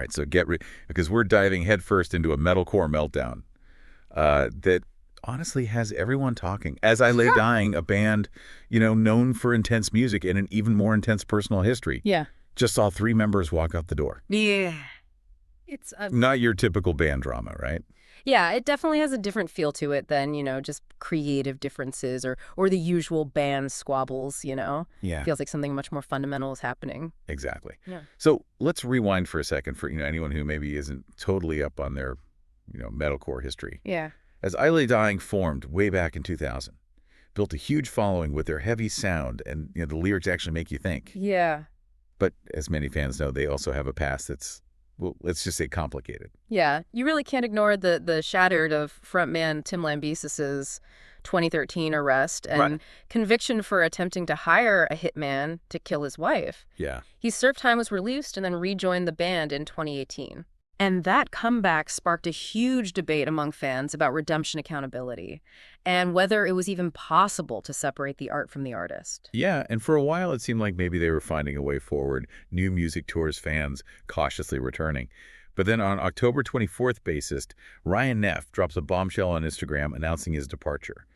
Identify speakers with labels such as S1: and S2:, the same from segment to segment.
S1: right, so because we're diving headfirst into a metalcore meltdown that honestly has everyone talking. As I Lay Dying, a band, known for intense music and an even more intense personal history,
S2: Yeah.
S1: just saw 3 members walk out the door.
S2: Yeah. It's
S1: Not your typical band drama, right?
S2: Yeah, it definitely has a different feel to it than, just creative differences or the usual band squabbles,
S1: Yeah,
S2: Feels like something much more fundamental is happening.
S1: exactly.
S2: Yeah.
S1: So let's rewind for a second for anyone who maybe isn't totally up on their metalcore history.
S2: Yeah.
S1: As I Lay Dying formed way back in 2000, built a huge following with their heavy sound, and the lyrics actually make you think.
S2: Yeah.
S1: But as many fans know, they also have a past that's, well, let's just say complicated.
S2: Yeah. You really can't ignore the shattered of frontman Tim Lambesis's 2013 arrest and
S1: Right.
S2: conviction for attempting to hire a hitman to kill his wife.
S1: Yeah.
S2: He served time, was released, and then rejoined the band in 2018. And that comeback sparked a huge debate among fans about redemption accountability and whether it was even possible to separate the art from the artist.
S1: Yeah, and for a while it seemed like maybe they were finding a way forward, new music tours fans cautiously returning. But then on October 24th, bassist Ryan Neff drops a bombshell on Instagram announcing his departure.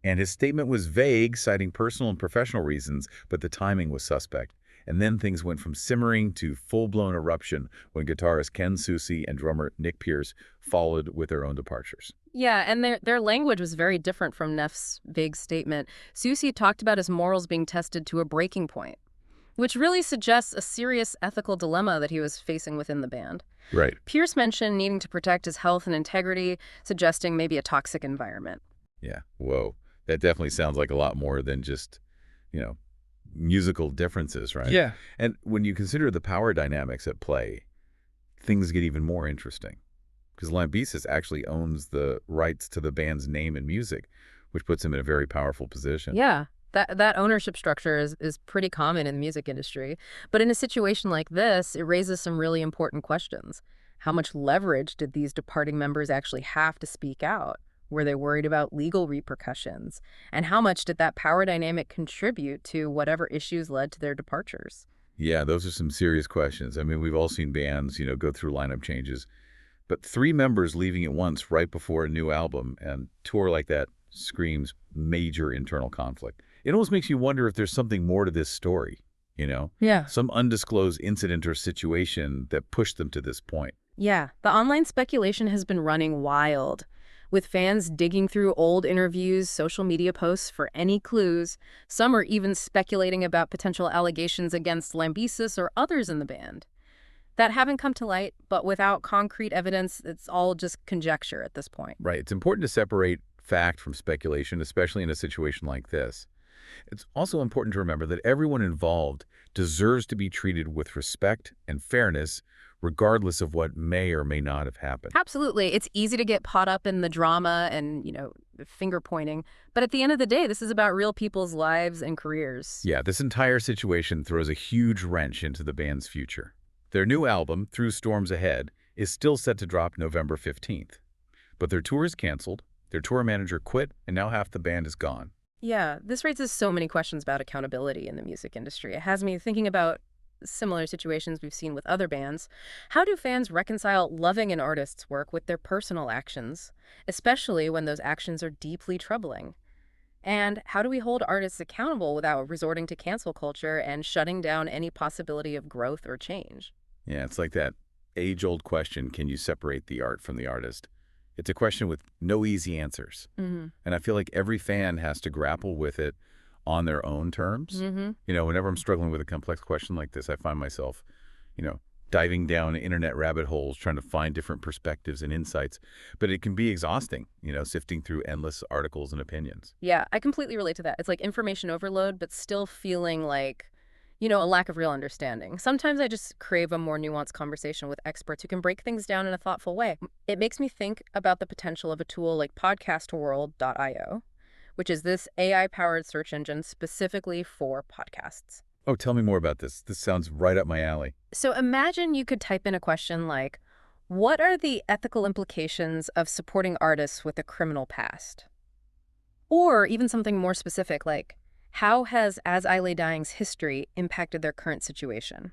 S1: And his statement was vague, citing personal and professional reasons, but the timing was suspect. And then things went from simmering to full-blown eruption when guitarist Ken Susi and drummer Nick Pierce followed with their own departures.
S2: Yeah, and their language was very different from Neff's vague statement. Susi talked about his morals being tested to a breaking point, which really suggests a serious ethical dilemma that he was facing within the band.
S1: Right.
S2: Pierce mentioned needing to protect his health and integrity, suggesting maybe a toxic environment.
S1: Yeah, whoa. That definitely sounds like a lot more than just, musical differences, right?
S3: Yeah.
S1: And when you consider the power dynamics at play, things get even more interesting. Because Lambesis actually owns the rights to the band's name and music, which puts him in a very powerful position.
S2: Yeah, that ownership structure is pretty common in the music industry. But in a situation like this, it raises some really important questions. How much leverage did these departing members actually have to speak out? Were they worried about legal repercussions? And how much did that power dynamic contribute to whatever issues led to their departures?
S1: Yeah, those are some serious questions. I mean, we've all seen bands, go through lineup changes. But 3 members leaving at once right before a new album and tour like that screams major internal conflict. It almost makes you wonder if there's something more to this story,
S2: Yeah.
S1: Some undisclosed incident or situation that pushed them to this point.
S2: Yeah, the online speculation has been running wild, with fans digging through old interviews, social media posts for any clues. Some are even speculating about potential allegations against Lambesis or others in the band that haven't come to light, but without concrete evidence, it's all just conjecture at this point.
S1: Right. It's important to separate fact from speculation, especially in a situation like this. It's also important to remember that everyone involved deserves to be treated with respect and fairness, regardless of what may or may not have happened.
S2: Absolutely. It's easy to get caught up in the drama and, finger pointing. But at the end of the day, this is about real people's lives and careers.
S1: Yeah, this entire situation throws a huge wrench into the band's future. Their new album, Through Storms Ahead, is still set to drop November 15th. But their tour is canceled, their tour manager quit, and now half the band is gone.
S2: Yeah, this raises so many questions about accountability in the music industry. It has me thinking about similar situations we've seen with other bands. How do fans reconcile loving an artist's work with their personal actions, especially when those actions are deeply troubling? And how do we hold artists accountable without resorting to cancel culture and shutting down any possibility of growth or change?
S1: Yeah, it's like that age-old question, can you separate the art from the artist? It's a question with no easy answers.
S2: Mm-hmm.
S1: And I feel like every fan has to grapple with it on their own terms.
S2: Mm-hmm.
S1: Whenever I'm struggling with a complex question like this, I find myself, diving down internet rabbit holes, trying to find different perspectives and insights. But it can be exhausting, sifting through endless articles and opinions.
S2: Yeah, I completely relate to that. It's like information overload, but still feeling like, a lack of real understanding. Sometimes I just crave a more nuanced conversation with experts who can break things down in a thoughtful way. It makes me think about the potential of a tool like podcastworld.io, which is this AI-powered search engine specifically for podcasts.
S1: Oh, tell me more about this. This sounds right up my alley.
S2: So imagine you could type in a question like, what are the ethical implications of supporting artists with a criminal past? Or even something more specific like, how has As I Lay Dying's history impacted their current situation?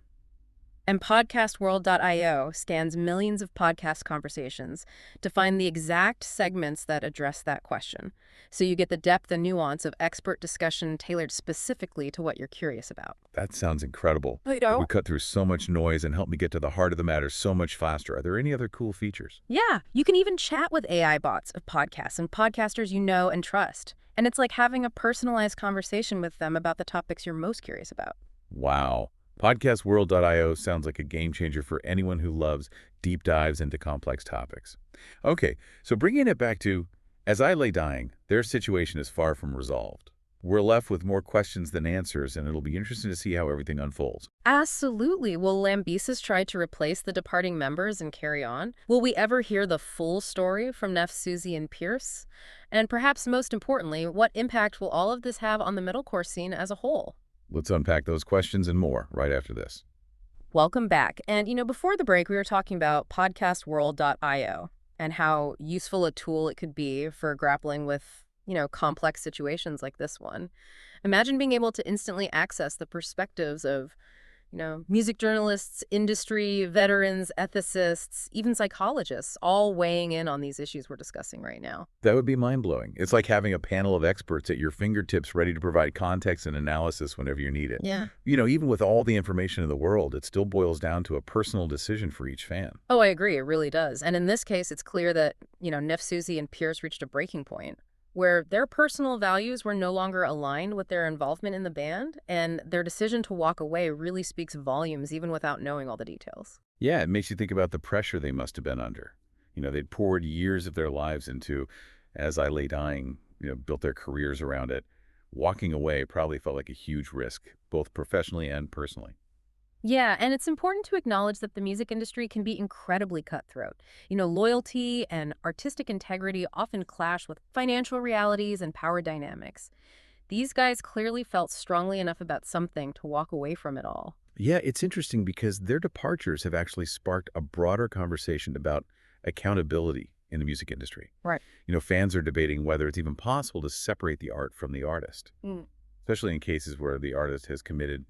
S2: And podcastworld.io scans millions of podcast conversations to find the exact segments that address that question. So you get the depth and nuance of expert discussion tailored specifically to what you're curious about.
S1: That sounds incredible.
S2: You
S1: It
S2: know?
S1: would cut through so much noise and help me get to the heart of the matter so much faster. Are there any other cool features?
S2: Yeah, you can even chat with AI bots of podcasts and podcasters you know and trust. And it's like having a personalized conversation with them about the topics you're most curious about.
S1: Wow. Podcastworld.io sounds like a game changer for anyone who loves deep dives into complex topics. Okay, so bringing it back to As I Lay Dying, their situation is far from resolved. We're left with more questions than answers, and it'll be interesting to see how everything unfolds.
S2: Absolutely. Will Lambesis try to replace the departing members and carry on? Will we ever hear the full story from Neff, Susi, and Pierce? And perhaps most importantly, what impact will all of this have on the metalcore scene as a whole?
S1: Let's unpack those questions and more right after this.
S2: Welcome back. And, before the break, we were talking about podcastworld.io and how useful a tool it could be for grappling with, complex situations like this one. Imagine being able to instantly access the perspectives of, music journalists, industry veterans, ethicists, even psychologists, all weighing in on these issues we're discussing right now.
S1: That would be mind-blowing. It's like having a panel of experts at your fingertips ready to provide context and analysis whenever you need it.
S2: Yeah.
S1: Even with all the information in the world, it still boils down to a personal decision for each fan.
S2: Oh, I agree. It really does. And in this case, it's clear that, Neff, Susi, and Pierce reached a breaking point where their personal values were no longer aligned with their involvement in the band, and their decision to walk away really speaks volumes even without knowing all the details.
S1: Yeah, it makes you think about the pressure they must have been under. They'd poured years of their lives into As I Lay Dying, built their careers around it. Walking away probably felt like a huge risk, both professionally and personally.
S2: Yeah, and it's important to acknowledge that the music industry can be incredibly cutthroat. Loyalty and artistic integrity often clash with financial realities and power dynamics. These guys clearly felt strongly enough about something to walk away from it all.
S1: Yeah, it's interesting because their departures have actually sparked a broader conversation about accountability in the music industry.
S2: Right.
S1: Fans are debating whether it's even possible to separate the art from the artist, especially in cases where the artist has committed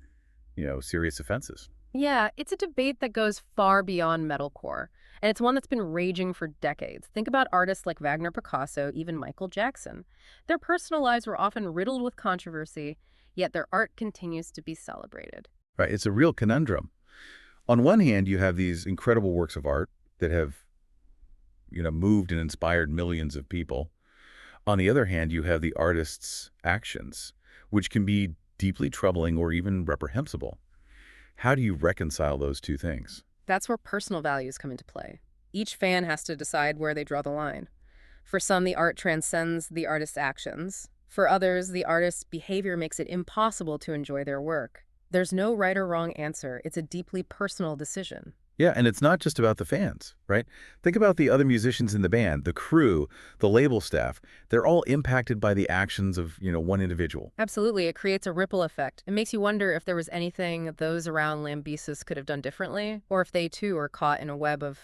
S1: serious offenses.
S2: Yeah, it's a debate that goes far beyond metalcore, and it's one that's been raging for decades. Think about artists like Wagner Picasso, even Michael Jackson. Their personal lives were often riddled with controversy, yet their art continues to be celebrated.
S1: Right, it's a real conundrum. On one hand, you have these incredible works of art that have, moved and inspired millions of people. On the other hand, you have the artist's actions, which can be deeply troubling or even reprehensible. How do you reconcile those two things?
S2: That's where personal values come into play. Each fan has to decide where they draw the line. For some, the art transcends the artist's actions. For others, the artist's behavior makes it impossible to enjoy their work. There's no right or wrong answer. It's a deeply personal decision.
S1: Yeah, and it's not just about the fans, right? Think about the other musicians in the band, the crew, the label staff. They're all impacted by the actions of, one individual.
S2: Absolutely. It creates a ripple effect. It makes you wonder if there was anything those around Lambesis could have done differently, or if they too are caught in a web of,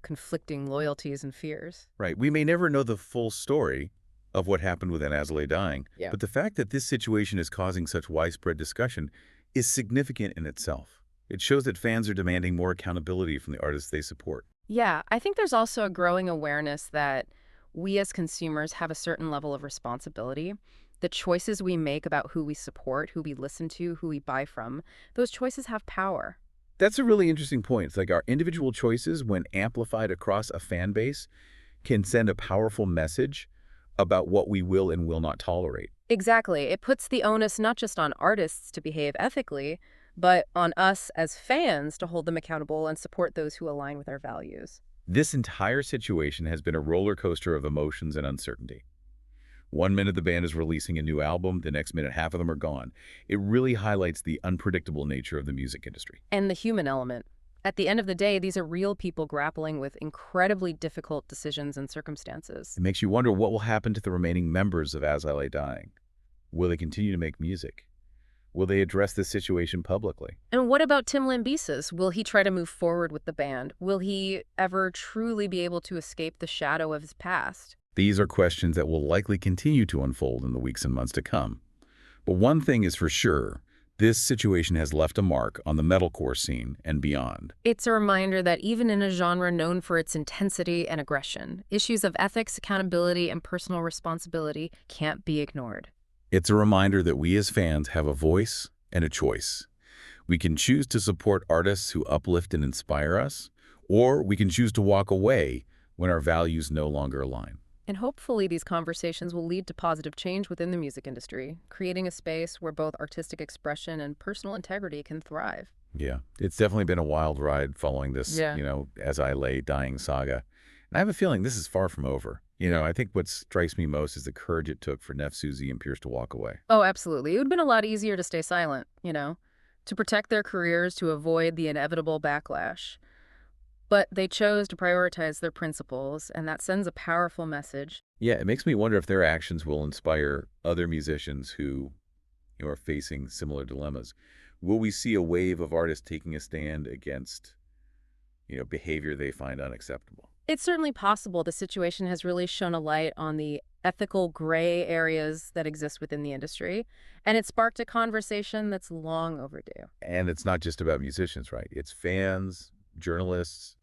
S2: conflicting loyalties and fears.
S1: Right. We may never know the full story of what happened with As I Lay Dying, but the fact that this situation is causing such widespread discussion is significant in itself. It shows that fans are demanding more accountability from the artists they support.
S2: Yeah, I think there's also a growing awareness that we as consumers have a certain level of responsibility. The choices we make about who we support, who we listen to, who we buy from, those choices have power.
S1: That's a really interesting point. It's like our individual choices, when amplified across a fan base, can send a powerful message about what we will and will not tolerate.
S2: Exactly. It puts the onus not just on artists to behave ethically, but on us as fans to hold them accountable and support those who align with our values.
S1: This entire situation has been a roller coaster of emotions and uncertainty. One minute the band is releasing a new album, the next minute half of them are gone. It really highlights the unpredictable nature of the music industry.
S2: And the human element. At the end of the day, these are real people grappling with incredibly difficult decisions and circumstances.
S1: It makes you wonder what will happen to the remaining members of As I Lay Dying. Will they continue to make music? Will they address this situation publicly?
S2: And what about Tim Lambesis? Will he try to move forward with the band? Will he ever truly be able to escape the shadow of his past?
S1: These are questions that will likely continue to unfold in the weeks and months to come. But one thing is for sure, This situation has left a mark on the metalcore scene and beyond.
S2: It's a reminder that even in a genre known for its intensity and aggression, issues of ethics, accountability, and personal responsibility can't be ignored.
S1: It's a reminder that we as fans have a voice and a choice. We can choose to support artists who uplift and inspire us, or we can choose to walk away when our values no longer align.
S2: And hopefully these conversations will lead to positive change within the music industry, creating a space where both artistic expression and personal integrity can thrive.
S1: Yeah, it's definitely been a wild ride following this,
S2: Yeah.
S1: As I Lay Dying saga. And I have a feeling this is far from over. I think what strikes me most is the courage it took for Neff, Susi, and Pierce to walk away.
S2: Oh, absolutely. It would have been a lot easier to stay silent, to protect their careers, to avoid the inevitable backlash. But they chose to prioritize their principles, and that sends a powerful message.
S1: Yeah, it makes me wonder if their actions will inspire other musicians who are facing similar dilemmas. Will we see a wave of artists taking a stand against, behavior they find unacceptable?
S2: It's certainly possible the situation has really shone a light on the ethical gray areas that exist within the industry, and it sparked a conversation that's long overdue.
S1: And it's not just about musicians, right? It's fans, journalists,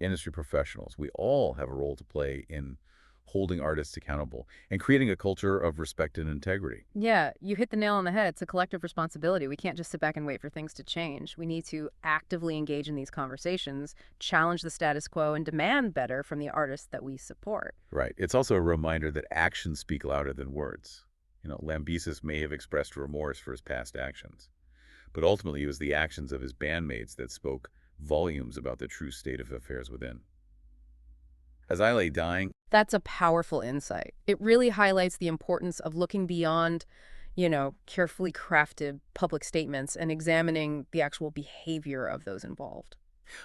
S1: industry professionals. We all have a role to play in holding artists accountable and creating a culture of respect and integrity.
S2: Yeah, you hit the nail on the head. It's a collective responsibility. We can't just sit back and wait for things to change. We need to actively engage in these conversations, challenge the status quo, and demand better from the artists that we support.
S1: Right. It's also a reminder that actions speak louder than words. Lambesis may have expressed remorse for his past actions, but ultimately it was the actions of his bandmates that spoke volumes about the true state of affairs within. As I Lay Dying,
S2: That's a powerful insight. It really highlights the importance of looking beyond, carefully crafted public statements and examining the actual behavior of those involved.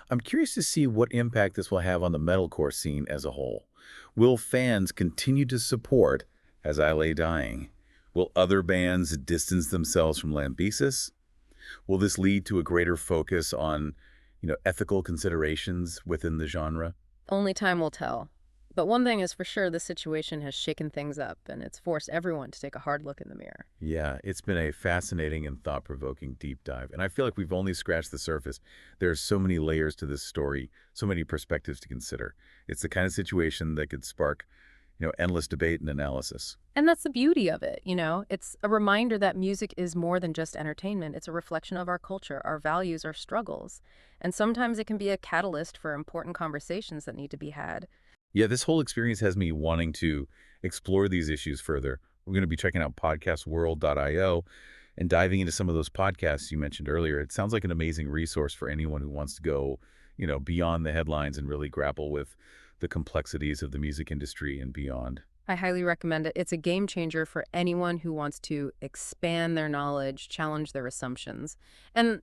S1: I'm curious to see what impact this will have on the metalcore scene as a whole. Will fans continue to support As I Lay Dying? Will other bands distance themselves from Lambesis? Will this lead to a greater focus on, ethical considerations within the genre?
S2: Only time will tell. But one thing is for sure, this situation has shaken things up, and it's forced everyone to take a hard look in the mirror.
S1: Yeah, it's been a fascinating and thought-provoking deep dive, and I feel like we've only scratched the surface. There are so many layers to this story, so many perspectives to consider. It's the kind of situation that could spark, endless debate and analysis.
S2: And that's the beauty of it, It's a reminder that music is more than just entertainment. It's a reflection of our culture, our values, our struggles. And sometimes it can be a catalyst for important conversations that need to be had.
S1: Yeah, this whole experience has me wanting to explore these issues further. We're going to be checking out podcastworld.io and diving into some of those podcasts you mentioned earlier. It sounds like an amazing resource for anyone who wants to go, beyond the headlines and really grapple with the complexities of the music industry and beyond.
S2: I highly recommend it. It's a game changer for anyone who wants to expand their knowledge, challenge their assumptions, and,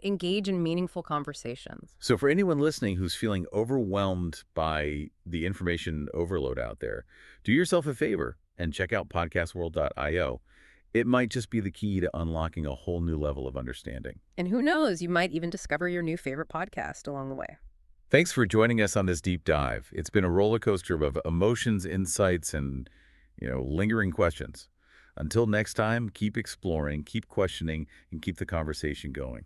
S2: engage in meaningful conversations.
S1: So for anyone listening who's feeling overwhelmed by the information overload out there, do yourself a favor and check out podcastworld.io. It might just be the key to unlocking a whole new level of understanding.
S2: And who knows, you might even discover your new favorite podcast along the way.
S1: Thanks for joining us on this deep dive. It's been a roller coaster of emotions, insights, and, lingering questions. Until next time, keep exploring, keep questioning, and keep the conversation going.